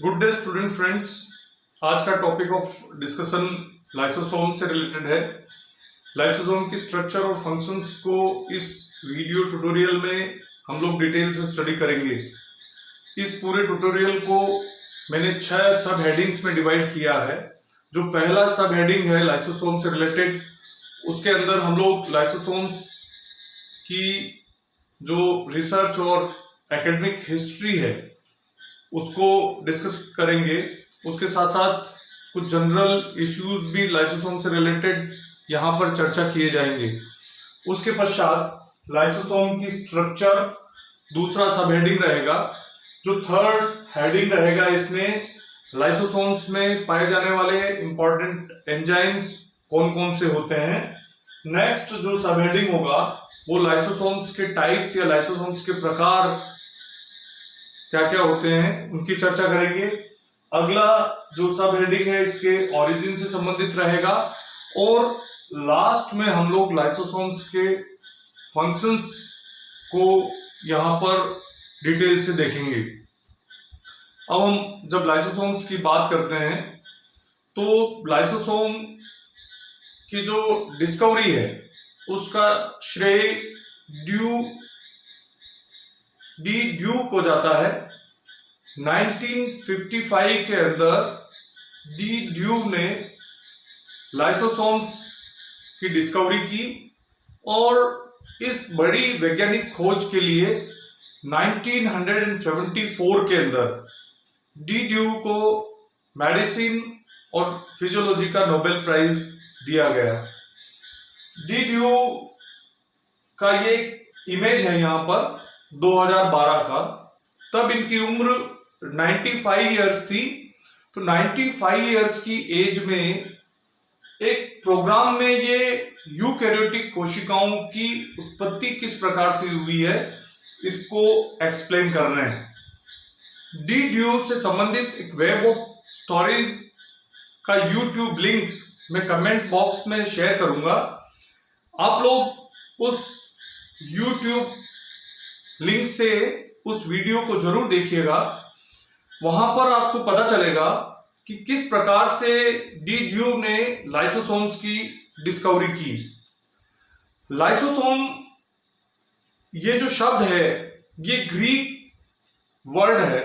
Good day student friends. आज का topic of discussion lysosome से रिलेटेड है। लाइसोसोम की स्ट्रक्चर और फंक्शंस को इस वीडियो ट्यूटोरियल में हम लोग डिटेल से स्टडी करेंगे। इस पूरे ट्यूटोरियल को मैंने 6 सब हेडिंग्स में डिवाइड किया है। जो पहला सब हेडिंग है लाइसोसोम से रिलेटेड, उसके अंदर हम लोग लाइसोसोम्स की जो रिसर्च और एकेडमिक हिस्ट्री है उसको डिस्कस करेंगे। उसके साथ साथ कुछ जनरल इश्यूज भी लाइसोसोम से रिलेटेड यहाँ पर चर्चा किए जाएंगे। उसके पश्चात लाइसोसोम की स्ट्रक्चर दूसरा सब हेडिंग रहेगा। जो थर्ड हेडिंग रहेगा इसमें लाइसोसोम्स में पाए जाने वाले इंपॉर्टेंट एंजाइम्स कौन कौन से होते हैं। नेक्स्ट जो सब हेडिंग होगा वो लाइसोसोम्स के टाइप्स या लाइसोसोम्स के प्रकार क्या क्या होते हैं उनकी चर्चा करेंगे। अगला जो सब हेडिंग है इसके ओरिजिन से संबंधित रहेगा और लास्ट में हम लोग लाइसोसोम्स के फंक्शंस को यहाँ पर डिटेल से देखेंगे। अब हम जब लाइसोसोम्स की बात करते हैं तो लाइसोसोम की जो डिस्कवरी है उसका श्रेय डी ड्यूक को जाता है। 1955 के अंदर डी ड्यूक ने लाइसोसोम्स की डिस्कवरी की और इस बड़ी वैज्ञानिक खोज के लिए 1974 के अंदर डी ड्यूक को मेडिसिन और फिजियोलॉजी का नोबेल प्राइज दिया गया। डी ड्यूक का ये इमेज है यहाँ पर 2012 का। तब इनकी उम्र 95 इयर्स थी। तो 95 इयर्स की एज में एक प्रोग्राम में ये यूकैरियोटिक कोशिकाओं की उत्पत्ति किस प्रकार से हुई है इसको एक्सप्लेन कर रहे हैं। डी ड्यूक से संबंधित एक वेब ऑफ स्टोरीज का यूट्यूब लिंक मैं कमेंट बॉक्स में शेयर करूंगा। आप लोग उस यूट्यूब लिंक से उस वीडियो को जरूर देखिएगा। वहां पर आपको पता चलेगा कि किस प्रकार से डी ड्यूक ने लाइसोसोम्स की डिस्कवरी की। लाइसोसोम ये जो शब्द है ये ग्रीक वर्ड है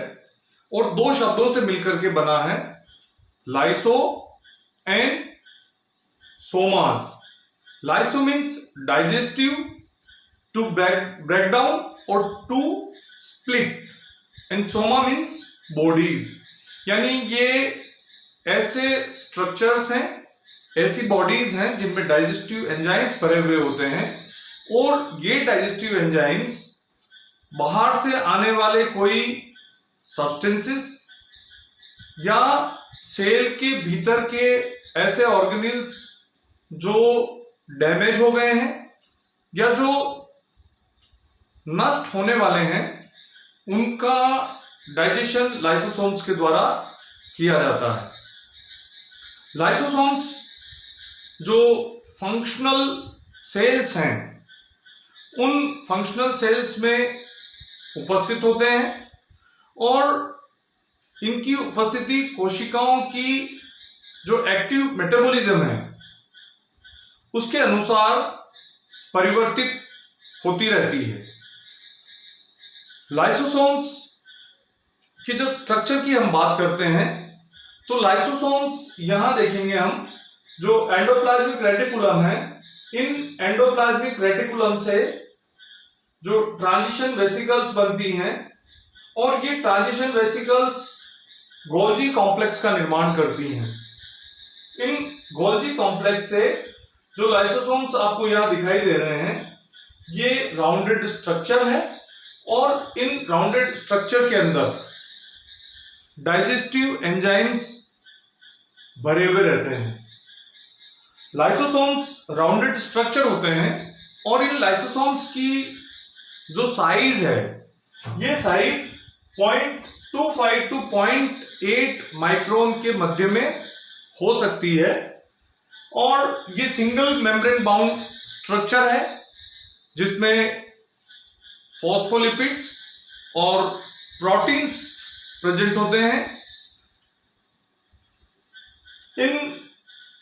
और 2 शब्दों से मिलकर के बना है, lyso and somas. Lyso means digestive, to break down और to split, and soma means bodies. यानी ये ऐसे स्ट्रक्चर्स हैं, ऐसी बॉडीज हैं जिनमें डाइजेस्टिव एंजाइम्स भरे हुए होते हैं और ये डाइजेस्टिव एंजाइम्स बाहर से आने वाले कोई सब्सटेंसेस या सेल के भीतर के ऐसे ऑर्गेनेल्स जो डैमेज हो गए हैं या जो नष्ट होने वाले हैं उनका डाइजेशन लाइसोसोम्स के द्वारा किया जाता है। लाइसोसोम्स जो फंक्शनल सेल्स हैं उन फंक्शनल सेल्स में उपस्थित होते हैं और इनकी उपस्थिति कोशिकाओं की जो एक्टिव मेटाबॉलिज्म है उसके अनुसार परिवर्तित होती रहती है। लाइसोसोम्स की जब स्ट्रक्चर की हम बात करते हैं तो लाइसोसोम्स यहां देखेंगे हम, जो एंडोप्लाज्मिक रेटिकुलम है, इन एंडोप्लाज्मिक रेटिकुलम से जो ट्रांजिशन वेसिकल्स बनती हैं और ये ट्रांजिशन वेसिकल्स गोल्जी कॉम्प्लेक्स का निर्माण करती हैं। इन गोल्जी कॉम्प्लेक्स से जो लाइसोसोम्स आपको यहां दिखाई दे रहे हैं ये राउंडेड स्ट्रक्चर है और इन राउंडेड स्ट्रक्चर के अंदर डाइजेस्टिव एंजाइम्स भरे हुए रहते हैं। लाइसोसोम्स राउंडेड स्ट्रक्चर होते हैं और इन लाइसोसोम्स की जो साइज है ये साइज 0.25 टू 0.8 माइक्रोन के मध्य में हो सकती है और ये सिंगल मेम्ब्रेन बाउंड स्ट्रक्चर है जिसमें फॉस्फोलिपिड्स और प्रोटीन्स प्रेजेंट होते हैं इन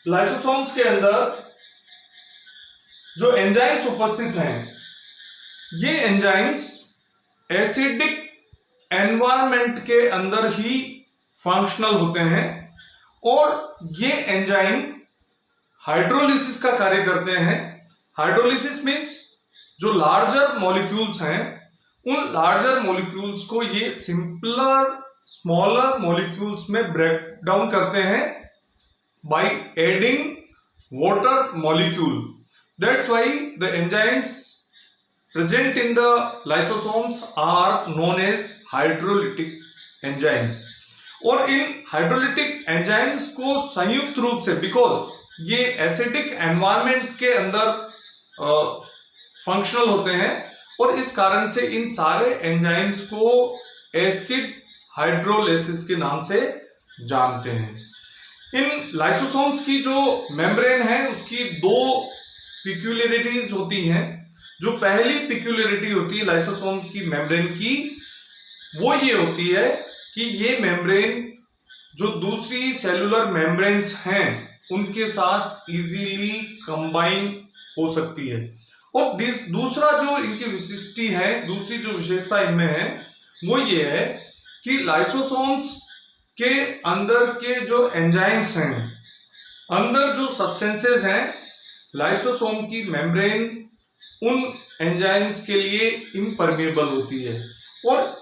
लाइसोसोम्स के अंदर जो एंजाइम्स उपस्थित हैं, ये एंजाइम्स एसिडिक एनवायरनमेंट के अंदर ही फंक्शनल होते हैं और ये एंजाइम हाइड्रोलिसिस का कार्य करते हैं। हाइड्रोलिसिस मीन्स जो लार्जर मॉलिक्यूल्स हैं, उन लार्जर मॉलिक्यूल्स को ये सिंपलर स्मॉलर मॉलिक्यूल्स में ब्रेक डाउन करते हैं by adding water molecule. That's why the enzymes present in the lysosomes are known as hydrolytic enzymes। और इन हाइड्रोलिटिक एंजाइम्स को संयुक्त रूप से, बिकॉज ये एसिडिक एनवायरनमेंट के अंदर फंक्शनल होते हैं और इस कारण से इन सारे एंजाइम्स को एसिड हाइड्रोलिसिस के नाम से जानते हैं। इन लाइसोसोम्स की जो मेम्ब्रेन है उसकी दो पिक्यूलियरिटीज होती हैं। जो पहली पिक्यूलियरिटी होती है लाइसोसोम की मेम्ब्रेन की, वो ये होती है कि ये मेम्ब्रेन जो दूसरी सेलुलर मेम्ब्रेन्स हैं उनके साथ इजीली कंबाइन हो सकती है। और दूसरा जो इनकी विशिष्टि है, दूसरी जो विशेषता इनमें है वो ये है कि लाइसोसोम्स के अंदर के जो एंजाइम्स हैं, अंदर जो सब्सटेंसेस हैं, लाइसोसोम की मेम्ब्रेन उन एंजाइम्स के लिए इम्परमेबल होती है और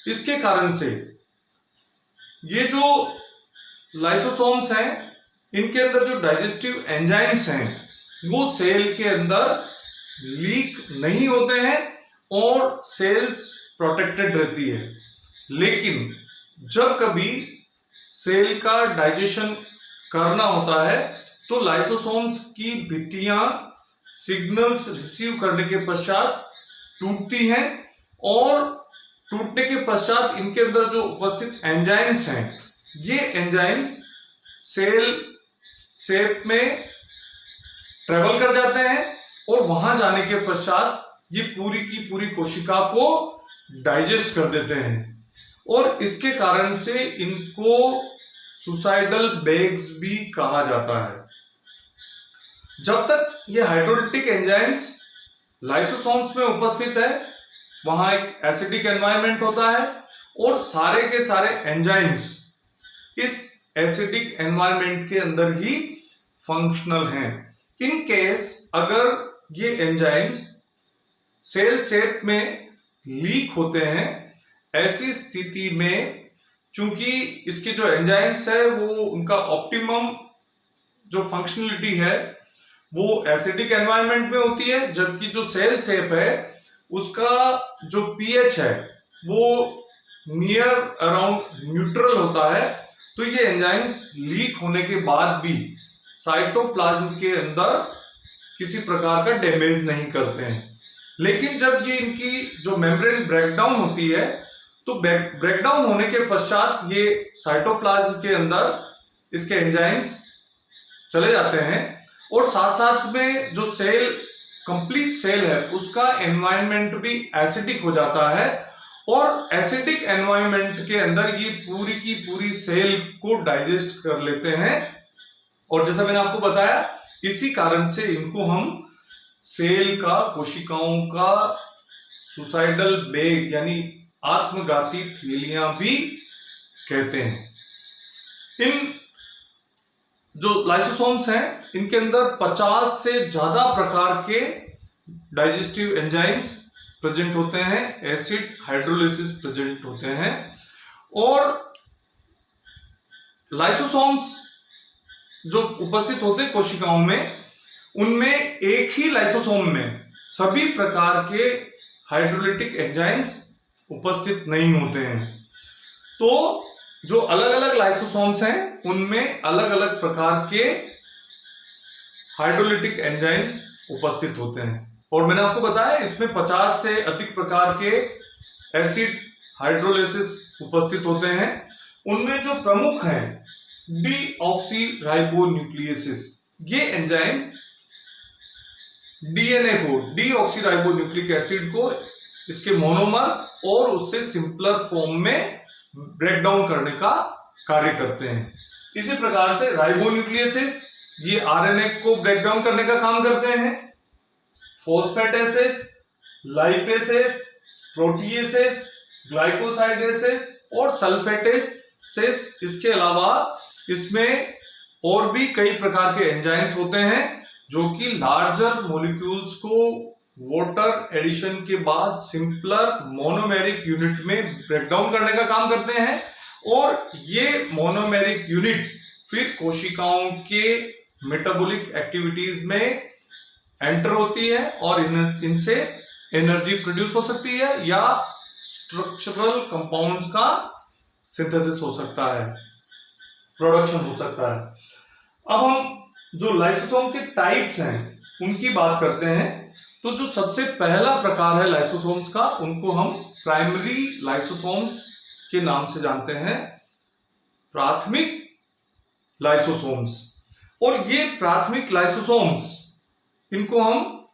इसके कारण से ये जो लाइसोसोम्स हैं इनके अंदर जो डाइजेस्टिव एंजाइम्स हैं वो सेल के अंदर लीक नहीं होते हैं और सेल्स प्रोटेक्टेड रहती है। लेकिन जब कभी सेल का डाइजेशन करना होता है तो लाइसोसोम्स की भित्तियां सिग्नल्स रिसीव करने के पश्चात टूटती हैं और टूटने के पश्चात इनके अंदर जो उपस्थित एंजाइम्स हैं, ये एंजाइम्स सेल शेप में ट्रेवल कर जाते हैं और वहां जाने के पश्चात ये पूरी की पूरी कोशिका को डाइजेस्ट कर देते हैं और इसके कारण से इनको सुसाइडल बैग्स भी कहा जाता है। जब तक ये हाइड्रोलिटिक एंजाइम्स लाइसोसोम्स में उपस्थित है, वहां एक एसिडिक एनवायरनमेंट होता है और सारे के सारे एंजाइम्स इस एसिडिक एनवायरनमेंट के अंदर ही फंक्शनल हैं। इन केस अगर ये एंजाइम्स सेल शेप में लीक होते हैं, ऐसी स्थिति में चूंकि इसके जो एंजाइम्स है वो उनका ऑप्टिमम जो फंक्शनलिटी है वो एसिडिक एनवायरनमेंट में होती है, जबकि जो सेल शेप है उसका जो पीएच है वो नियर अराउंड न्यूट्रल होता है। तो ये एंजाइम्स लीक होने के बाद भी साइटोप्लाज्म के अंदर किसी प्रकार का डैमेज नहीं करते हैं। लेकिन जब ये इनकी जो मेम्ब्रेन ब्रेकडाउन होती है तो ब्रेकडाउन होने के पश्चात ये साइटोप्लाज्म के अंदर इसके एंजाइम्स चले जाते हैं और साथ साथ में जो सेल कंप्लीट सेल है उसका एनवायरनमेंट भी एसिडिक हो जाता है और एसिडिक एनवायरनमेंट के अंदर ये पूरी की पूरी सेल को डाइजेस्ट कर लेते हैं। और जैसा मैंने आपको बताया, इसी कारण से इनको हम सेल का, कोशिकाओं का सुसाइडल बैग यानी आत्मघाती थैलियां भी कहते हैं। इन जो लाइसोसोम्स हैं इनके अंदर 50 से ज्यादा प्रकार के डाइजेस्टिव एंजाइम्स प्रेजेंट होते हैं, एसिड हाइड्रोलिसिस प्रेजेंट होते हैं। और लाइसोसोम्स जो उपस्थित होते हैं कोशिकाओं में, उनमें एक ही लाइसोसोम में सभी प्रकार के हाइड्रोलिटिक एंजाइम्स उपस्थित नहीं होते हैं। तो जो अलग अलग लाइसोसोम्स हैं उनमें अलग अलग प्रकार के हाइड्रोलिटिक एंजाइम्स उपस्थित होते हैं। और मैंने आपको बताया इसमें 50 से अधिक प्रकार के एसिड हाइड्रोलिसिस उपस्थित होते हैं। उनमें जो प्रमुख हैं डीऑक्सीराइबोन्यूक्लियेसिस, ये एंजाइम डीएनए को, डीऑक्सीराइबोन्यूक्लिक एसिड को इसके मोनोमर और उससे सिंपलर फॉर्म में ब्रेक डाउन करने का कार्य करते हैं। इसी प्रकार से राइबोन्यूक्लियसेस ये आरएनए को ब्रेक डाउन करने का काम करते हैं। फोस्फेटेसेस, लाइपेसेस, प्रोटीएसेस, ग्लाइकोसाइडेसेस और सल्फेटेसेस, इसके अलावा इसमें और भी कई प्रकार के एंजाइम्स होते हैं जो कि लार्जर मॉलिक्यूल्स को वाटर एडिशन के बाद सिंपलर मोनोमेरिक यूनिट में ब्रेक डाउन करने का काम करते हैं और ये मोनोमेरिक यूनिट फिर कोशिकाओं के मेटाबॉलिक एक्टिविटीज में एंटर होती है और इनसे एनर्जी प्रोड्यूस हो सकती है या स्ट्रक्चरल कंपाउंड्स का सिंथेसिस हो सकता है, प्रोडक्शन हो सकता है। अब हम जो लाइसोसोम के टाइप्स हैं उनकी बात करते हैं। तो जो सबसे पहला प्रकार है लाइसोसोम्स का, उनको हम प्राइमरी लाइसोसोम्स के नाम से जानते हैं, प्राथमिक लाइसोसोम्स। और ये प्राथमिक लाइसोसोम्स, इनको हम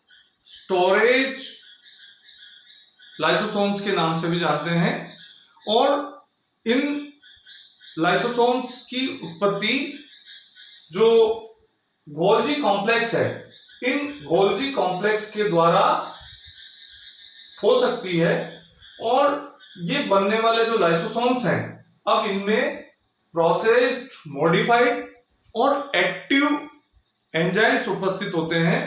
स्टोरेज लाइसोसोम्स के नाम से भी जानते हैं। और इन लाइसोसोम्स की उत्पत्ति जो गोल्जी कॉम्प्लेक्स है, इन गोल्जी कॉम्प्लेक्स के द्वारा हो सकती है। और ये बनने वाले जो लाइसोसोम्स हैं, अब इनमें प्रोसेस्ड, मॉडिफाइड और एक्टिव एंजाइम्स उपस्थित होते हैं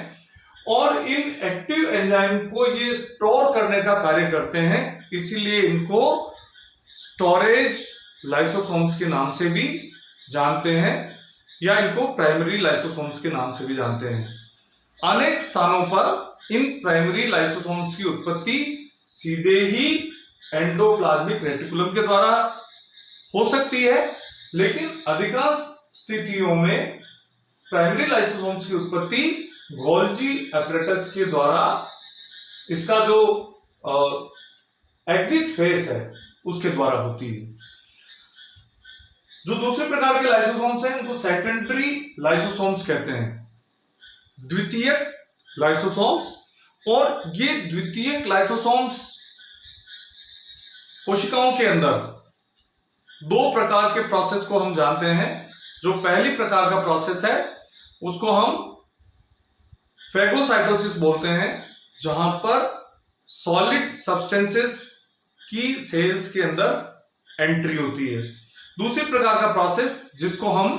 और इन एक्टिव एंजाइम को ये स्टोर करने का कार्य करते हैं, इसीलिए इनको स्टोरेज लाइसोसोम्स के नाम से भी जानते हैं या इनको प्राइमरी लाइसोसोम्स के नाम से भी जानते हैं। अनेक स्थानों पर इन प्राइमरी लाइसोसोम्स की उत्पत्ति सीधे ही एंडोप्लाज्मिक रेटिकुलम के द्वारा हो सकती है, लेकिन अधिकांश स्थितियों में प्राइमरी लाइसोसोम्स की उत्पत्ति गोल्जी एपरेटस के द्वारा, इसका जो एग्जिट फेस है उसके द्वारा होती है। जो दूसरे प्रकार के लाइसोसोम्स हैं उनको सेकेंडरी लाइसोसोम्स कहते हैं, द्वितीयक लाइसोसोम्स। और ये द्वितीयक लाइसोसोम्स कोशिकाओं के अंदर दो प्रकार के प्रोसेस को हम जानते हैं। जो पहली प्रकार का प्रोसेस है उसको हम फेगोसाइटोसिस बोलते हैं, जहां पर सॉलिड सब्सटेंसेस की सेल्स के अंदर एंट्री होती है। दूसरी प्रकार का प्रोसेस जिसको हम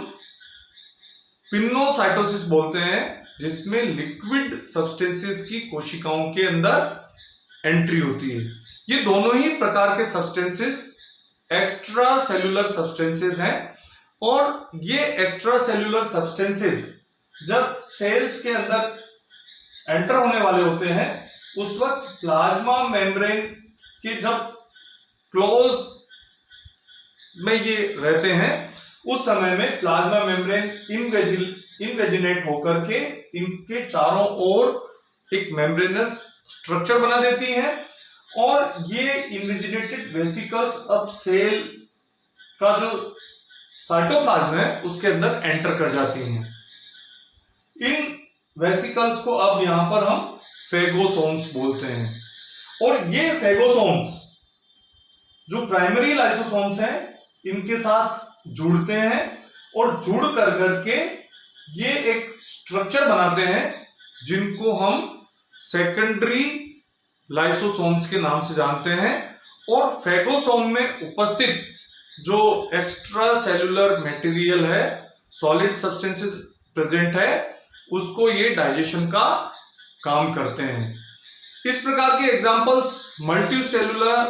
पिनोसाइटोसिस बोलते हैं, जिसमें लिक्विड सब्सटेंसेस की कोशिकाओं के अंदर एंट्री होती है। ये दोनों ही प्रकार के सब्सटेंसेस एक्स्ट्रा सेल्यूलर सब्सटेंसेस हैं और ये एक्स्ट्रा सेल्यूलर सब्सटेंसेस जब सेल्स के अंदर एंटर होने वाले होते हैं उस वक्त प्लाज्मा मेम्ब्रेन के जब क्लोज में ये रहते हैं उस समय में प्लाज्मा मेम्ब्रेन इनवेजिनेट होकर के इनके चारों ओर एक मेम्ब्रेनस स्ट्रक्चर बना देती हैं और ये इनवेजिनेटेड वेसिकल्स अब सेल का जो साइटोप्लाज्म है उसके अंदर एंटर कर जाती हैं। इन वेसिकल्स को अब यहां पर हम फेगोसोम्स बोलते हैं और ये फेगोसोम्स जो प्राइमरी लाइसोसोम्स हैं इनके साथ जुड़ते हैं और जुड़ कर करके ये एक स्ट्रक्चर बनाते हैं जिनको हम सेकेंडरी लाइसोसोम्स के नाम से जानते हैं। और फेगोसोम में उपस्थित जो एक्स्ट्रा सेल्यूलर मटेरियल है, सॉलिड सब्सटेंसेस प्रेजेंट है, उसको ये डाइजेशन का काम करते हैं। इस प्रकार के एग्जांपल्स मल्टीसेल्यूलर,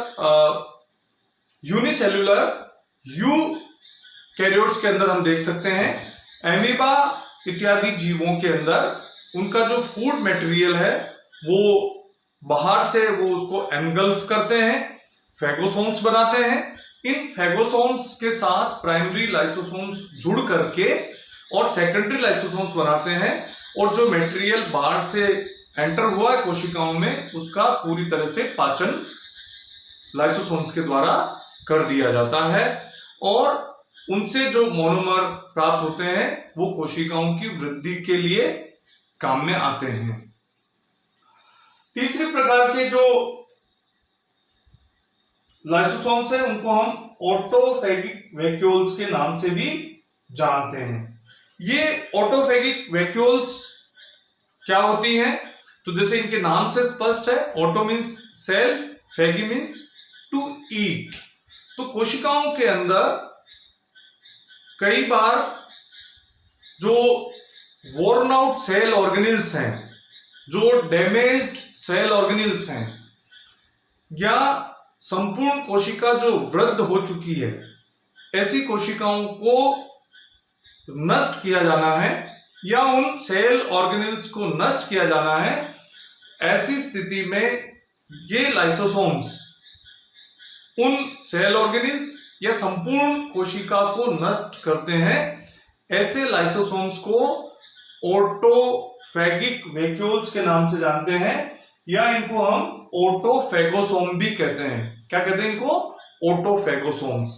यूनिसेल्यूलर, यूकैरियोट्स के अंदर हम देख सकते हैं। एमीबा इत्यादि जीवों के अंदर उनका जो फूड मटेरियल है वो बाहर से वो उसको एनगल्फ करते हैं, फेगोसोम्स बनाते हैं। इन फेगोसोम्स के साथ प्राइमरी लाइसोसोम्स जुड़ करके और सेकेंडरी लाइसोसोम्स बनाते हैं और जो मटेरियल बाहर से एंटर हुआ है कोशिकाओं में उसका पूरी तरह से पाचन लाइसोसोम्स के द्वारा कर दिया जाता है और उनसे जो मोनोमर प्राप्त होते हैं वो कोशिकाओं की वृद्धि के लिए काम में आते हैं। तीसरे प्रकार के जो लाइसोसोम्स हैं उनको हम ऑटोफेगिक वैक्यूल्स के नाम से भी जानते हैं। ये ऑटोफेगिक वैक्यूल्स क्या होती हैं? तो जैसे इनके नाम से स्पष्ट है, auto means cell, phagy means to eat. तो कोशिकाओं के अंदर कई बार जो वॉर्न आउट सेल ऑर्गेनिल्स हैं, जो डैमेज्ड सेल ऑर्गेनिल्स हैं, या संपूर्ण कोशिका जो वृद्ध हो चुकी है, ऐसी कोशिकाओं को नष्ट किया जाना है या उन सेल ऑर्गेनिल्स को नष्ट किया जाना है। ऐसी स्थिति में ये लाइसोसोम्स उन सेल ऑर्गेनिल्स या संपूर्ण कोशिका को नष्ट करते हैं। ऐसे लाइसोसोम्स को ऑटोफेगिक वैक्यूल्स के नाम से जानते हैं, या इनको हम ऑटोफेगोसोम भी कहते हैं। क्या कहते हैं इनको? ऑटोफेगोसोम्स।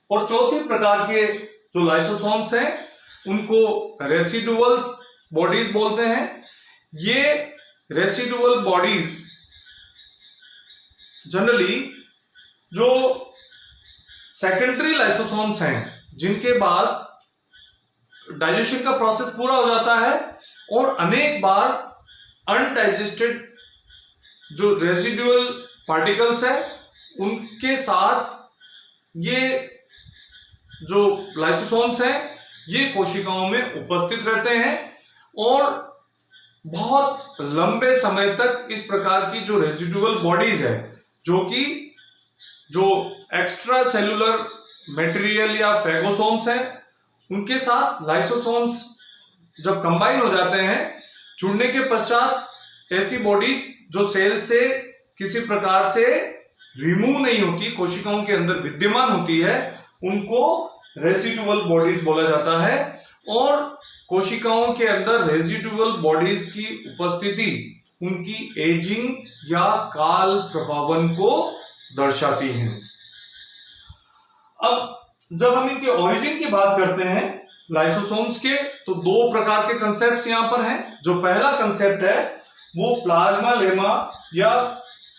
और चौथी प्रकार के जो लाइसोसोम्स हैं उनको रेसिडुअल बॉडीज बोलते हैं। ये रेसिडुअल बॉडीज जनरली जो सेकेंडरी लाइसोसोम्स हैं, जिनके बाद डाइजेशन का प्रोसेस पूरा हो जाता है और अनेक बार अनडाइजेस्टेड जो रेसिडुअल पार्टिकल्स है उनके साथ ये जो लाइसोसोम्स हैं ये कोशिकाओं में उपस्थित रहते हैं और बहुत लंबे समय तक इस प्रकार की जो रेसिडुअल बॉडीज है, जो एक्स्ट्रा सेलुलर मटेरियल या फेगोसोम्स हैं, उनके साथ लाइसोसोम्स जब कंबाइन हो जाते हैं, जुड़ने के पश्चात ऐसी बॉडी जो सेल से किसी प्रकार से रिमूव नहीं होती, कोशिकाओं के अंदर विद्यमान होती है, उनको रेसिडुअल बॉडीज बोला जाता है। और कोशिकाओं के अंदर रेसिडुअल बॉडीज की उपस्थिति उनकी एजिंग या काल प्रभावन को दर्शाती है। अब जब हम इनके ओरिजिन की बात करते हैं लाइसोसोम्स के, तो दो प्रकार के कंसेप्ट्स यहां पर हैं। जो पहला कंसेप्ट है वो प्लाज्मा लेमा या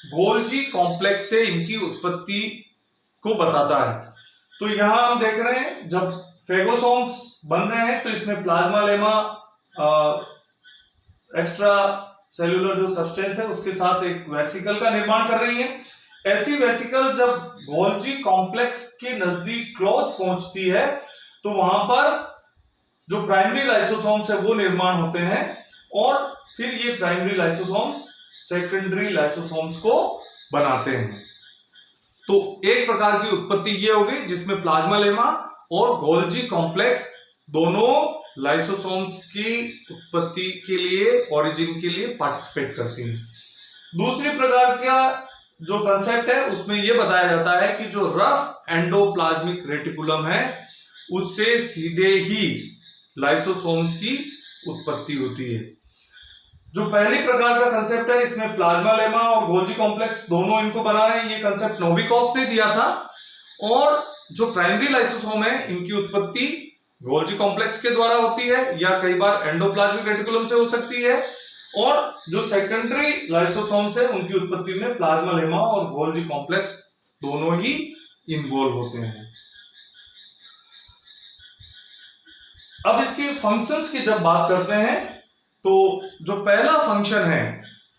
गोल्जी कॉम्प्लेक्स से इनकी उत्पत्ति को बताता है। तो यहां हम देख रहे हैं जब फेगोसोम्स बन रहे हैं तो इसमें प्लाज्मा लेमा एक्स्ट्रा सेलुलर जो सब्सटेंस है उसके साथ एक वेसिकल का निर्माण कर रही है। ऐसी वेसिकल जब गोल्जी कॉम्प्लेक्स के नजदीक क्लोज पहुंचती है तो वहां पर जो प्राइमरी लाइसोसोम्स है वो निर्माण होते हैं और फिर ये प्राइमरी लाइसोसोम्स सेकेंडरी लाइसोसोम्स को बनाते हैं। तो एक प्रकार की उत्पत्ति ये होगी जिसमें प्लाज्मा लेमा और गोल्जी कॉम्प्लेक्स दोनों लाइसोसोम्स की उत्पत्ति के लिए, ओरिजिन के लिए पार्टिसिपेट करती हैं। दूसरी प्रकार का जो कंसेप्ट है उसमें यह बताया जाता है कि जो रफ एंडोप्लाज्मिक रेटिकुलम है उससे सीधे ही लाइसोसोम्स की उत्पत्ति होती है। जो पहली प्रकार का कंसेप्ट है इसमें प्लाज्मा लेमा और गोल्जी कॉम्प्लेक्स दोनों इनको बना रहे हैं, ये कंसेप्ट नोविकोव ने दिया था। और जो प्राइमरी लाइसोसोम है इनकी उत्पत्ति गोल्जी कॉम्प्लेक्स के द्वारा होती है या कई बार एंडोप्लाज्मिक रेटिकुलम से हो सकती है, और जो सेकेंडरी लाइसोसोम्स है उनकी उत्पत्ति में प्लाज्मा लेमा और गोल्जी कॉम्प्लेक्स दोनों ही इन्वॉल्व होते हैं। अब इसके फंक्शंस की जब बात करते हैं तो जो पहला फंक्शन है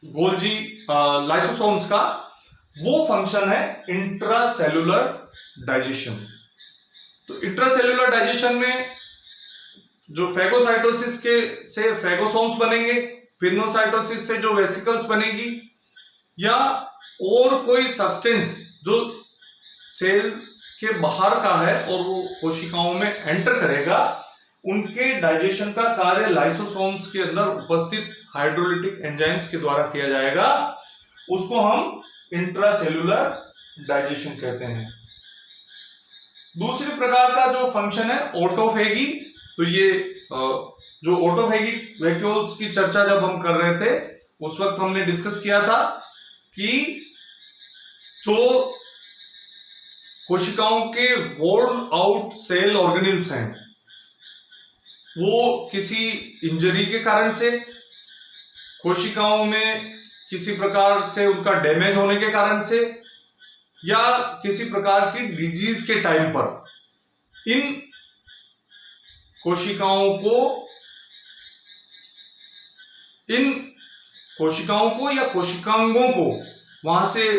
गोल्जी लाइसोसोम्स का वो फंक्शन है इंट्रासेलुलर डाइजेशन। तो इंट्रासेलुलर डाइजेशन में जो फेगोसाइटोसिस के से फेगोसोम्स बनेंगे, पिनोसाइटोसिस से जो वेसिकल्स बनेगी, या और कोई सब्सटेंस जो सेल के बाहर का है और वो कोशिकाओं में एंटर करेगा, उनके डाइजेशन का कार्य लाइसोसोम्स के अंदर उपस्थित हाइड्रोलिटिक एंजाइम्स के द्वारा किया जाएगा। उसको हम इंट्रासेलुलर डाइजेशन कहते हैं। दूसरी प्रकार का जो फंक्शन है ऑटोफेगी। तो ये जो ऑटोफेगी वैक्यूल्स की चर्चा जब हम कर रहे थे उस वक्त हमने डिस्कस किया था कि जो कोशिकाओं के वॉर्न आउट सेल ऑर्गेनिल्स हैं वो किसी इंजरी के कारण से, कोशिकाओं में किसी प्रकार से उनका डैमेज होने के कारण से, या किसी प्रकार की डिजीज के टाइम पर इन इन कोशिकाओं को या कोशिकांगों को वहां से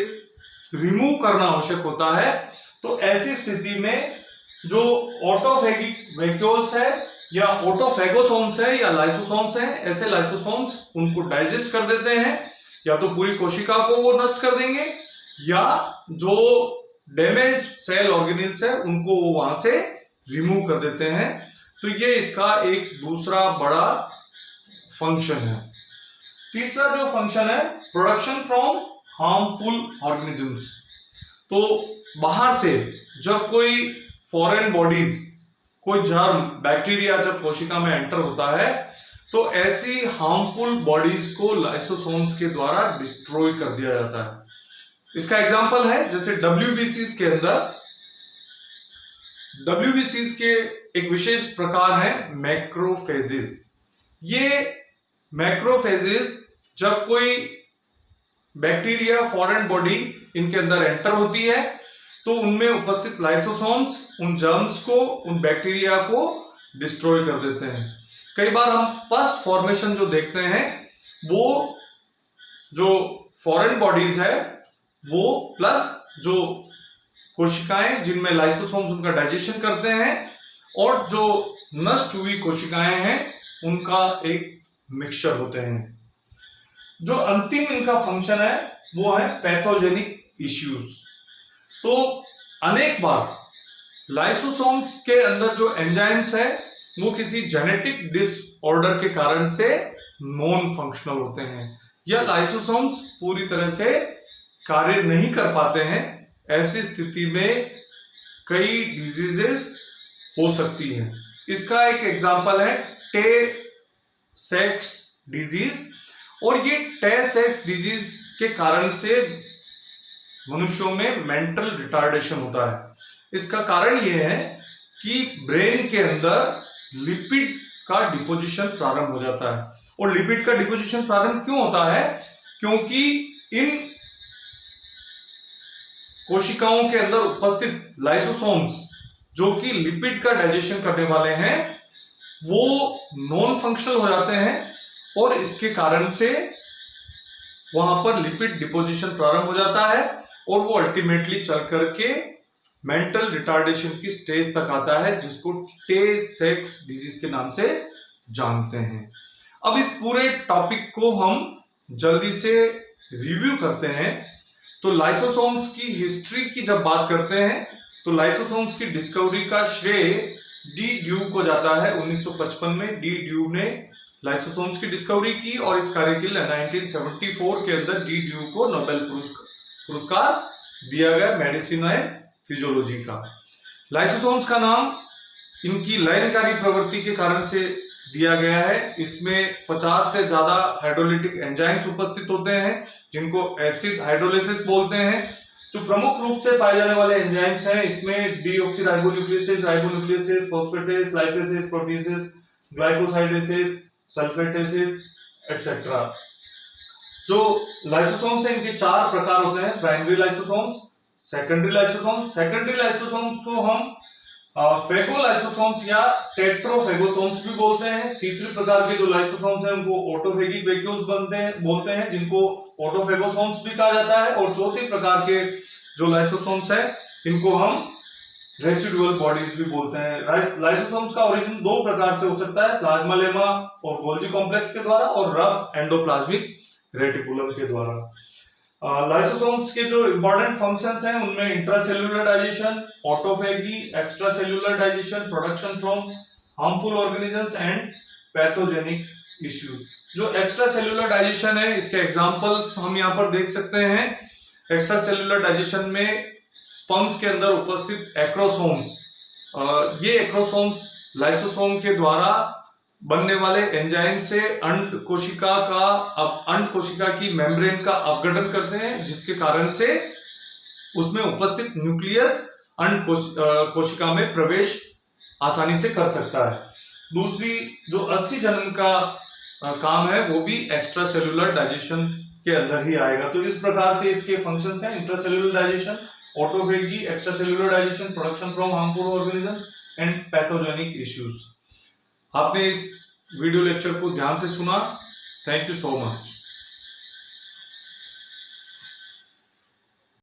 रिमूव करना आवश्यक होता है। तो ऐसी स्थिति में जो ऑटोफेगिक वैक्यूल्स है या ऑटोफेगोसोम्स है या लाइसोसोम्स है, ऐसे लाइसोसोम्स उनको डाइजेस्ट कर देते हैं, या तो पूरी कोशिका को वो नष्ट कर देंगे या जो डैमेज सेल ऑर्गेनेल्स है उनको वो वहां से रिमूव कर देते हैं। तो ये इसका एक दूसरा बड़ा फंक्शन है। तीसरा जो फंक्शन है, प्रोडक्शन फ्रॉम हार्मफुल ऑर्गेनिजम्स। तो बाहर से जब कोई फॉरेन बॉडीज, कोई जर्म, बैक्टीरिया जब कोशिका में एंटर होता है तो ऐसी हार्मफुल बॉडीज को लाइसोसोम्स के द्वारा डिस्ट्रॉय कर दिया जाता है। इसका एग्जांपल है जैसे डब्ल्यूबीसीज के अंदर, डब्ल्यूबीसीज के एक विशेष प्रकार है मैक्रोफेजेस। ये मैक्रोफेजेस जब कोई बैक्टीरिया, फॉरेन बॉडी इनके अंदर एंटर होती है तो उनमें उपस्थित लाइसोसोम्स उन जर्म्स को, उन बैक्टीरिया को डिस्ट्रॉय कर देते हैं। कई बार हम पस फॉर्मेशन जो देखते हैं वो जो फॉरेन बॉडीज है वो प्लस जो कोशिकाएं जिनमें लाइसोसोम्स उनका डाइजेशन करते हैं और जो नष्ट हुई कोशिकाएं हैं उनका एक मिक्सचर होते हैं। जो अंतिम इनका फंक्शन है वो है पैथोजेनिक इश्यूज। तो अनेक बार लाइसोसोम्स के अंदर जो एंजाइम्स है वो किसी जेनेटिक डिसऑर्डर के कारण से नॉन फंक्शनल होते हैं या लाइसोसोम्स पूरी तरह से कार्य नहीं कर पाते हैं। ऐसी स्थिति में कई डिजीजेस हो सकती हैं। इसका एक एग्जांपल है टे-सेक्स डिजीज, और ये टे-सेक्स डिजीज के कारण से मनुष्यों में मेंटल रिटार्डेशन होता है। इसका कारण यह है कि ब्रेन के अंदर लिपिड का डिपोजिशन प्रारंभ हो जाता है। और लिपिड का डिपोजिशन प्रारंभ क्यों होता है? क्योंकि इन कोशिकाओं के अंदर उपस्थित लाइसोसोम्स जो कि लिपिड का डाइजेशन करने वाले हैं वो नॉन फंक्शनल हो जाते हैं और इसके कारण से वहां पर लिपिड डिपोजिशन प्रारंभ हो जाता है और वो अल्टीमेटली चल करके मेंटल रिटार्डेशन की स्टेज तक आता है जिसको टे-सेक्स डिजीज के नाम से जानते हैं। अब इस पूरे टॉपिक को हम जल्दी से रिव्यू करते हैं। तो लाइसोसोम्स की हिस्ट्री की जब बात करते हैं तो लाइसोसोम्स की डिस्कवरी का श्रेय डी ड्यू को जाता है। 1955 में डी ड्यू ने लाइसोसोम्स की डिस्कवरी की और इस कार्य के लिए 1974 के अंदर डी ड्यू को नोबेल पुरस्कार दिया गया मेडिसिन एंड फिजियोलॉजी का। लाइसोसोम्स का नाम इनकी लयनकारी प्रवृत्ति के कारण से दिया गया है। इसमें 50 से ज्यादा हाइड्रोलिटिक एंजाइम्स उपस्थित होते हैं जिनको एसिड हाइड्रोलिसिस बोलते हैं। जो प्रमुख रूप से पाए जाने वाले एंजाइम्स हैं इसमें डीऑक्सीराइबोन्यूक्लियोसिस, राइबोन्यूक्लियोसिस, फॉस्फेटेस, लाइपेसेस, प्रोटीसेस, ग्लाइकोसाइडेसेस, सल्फेटेसिस एक्सेट्रा। जो लाइसोसोम्स हैं इनके 4 प्रकार होते हैं, primary lysosomes, secondary lysosomes. Secondary lysosomes को हम फेगोलाइसोसोम्स या टेट्रोफेगोसोम्स भी बोलते हैं। तीसरे प्रकार के जो लाइसोसोम्स हैं उनको ऑटोफेगिक वैक्यूल्स बोलते हैं जिनको ऑटोफेगोसोम्स भी कहा जाता है। और चौथे प्रकार के जो लाइसोसोम्स है इनको हम रेसिडुअल बॉडीज भी बोलते हैं। लाइसोसोम्स का ओरिजिन 2 प्रकार से हो सकता है, प्लाज्मा लेमा और गोल्जी कॉम्प्लेक्स के द्वारा और रफ एंडोप्लाज्मिक रेटिकुलम के द्वारा। लाइसोसोम्स के जो इंपॉर्टेंट फंक्शंस हैं उनमें intracellular digestion, autophagy, extracellular digestion, production from harmful organisms and pathogenic issues. जो एक्स्ट्रासेल्युलर डाइजेशन है इसके एग्जांपल्स हम यहाँ पर देख सकते हैं। एक्स्ट्रासेल्युलर डाइजेशन में स्पंज के अंदर उपस्थित एक्रोसोम्स, ये एक्रोसोम्स लाइसोसोम के द्वारा बनने वाले एंजाइम से अंड कोशिका की मेम्ब्रेन का अपघटन करते हैं जिसके कारण से उसमें उपस्थित न्यूक्लियस अंड कोशिका में प्रवेश आसानी से कर सकता है। दूसरी जो अस्थि जनन का काम है वो भी एक्स्ट्रा सेल्यूलर डाइजेशन के अंदर ही आएगा। तो इस प्रकार से इसके फंक्शंस हैं, intracellular digestion, autophagy, extra cellular digestion, production from harmful organisms and pathogenic issues. आपने इस वीडियो लेक्चर को ध्यान से सुना। Thank you so much.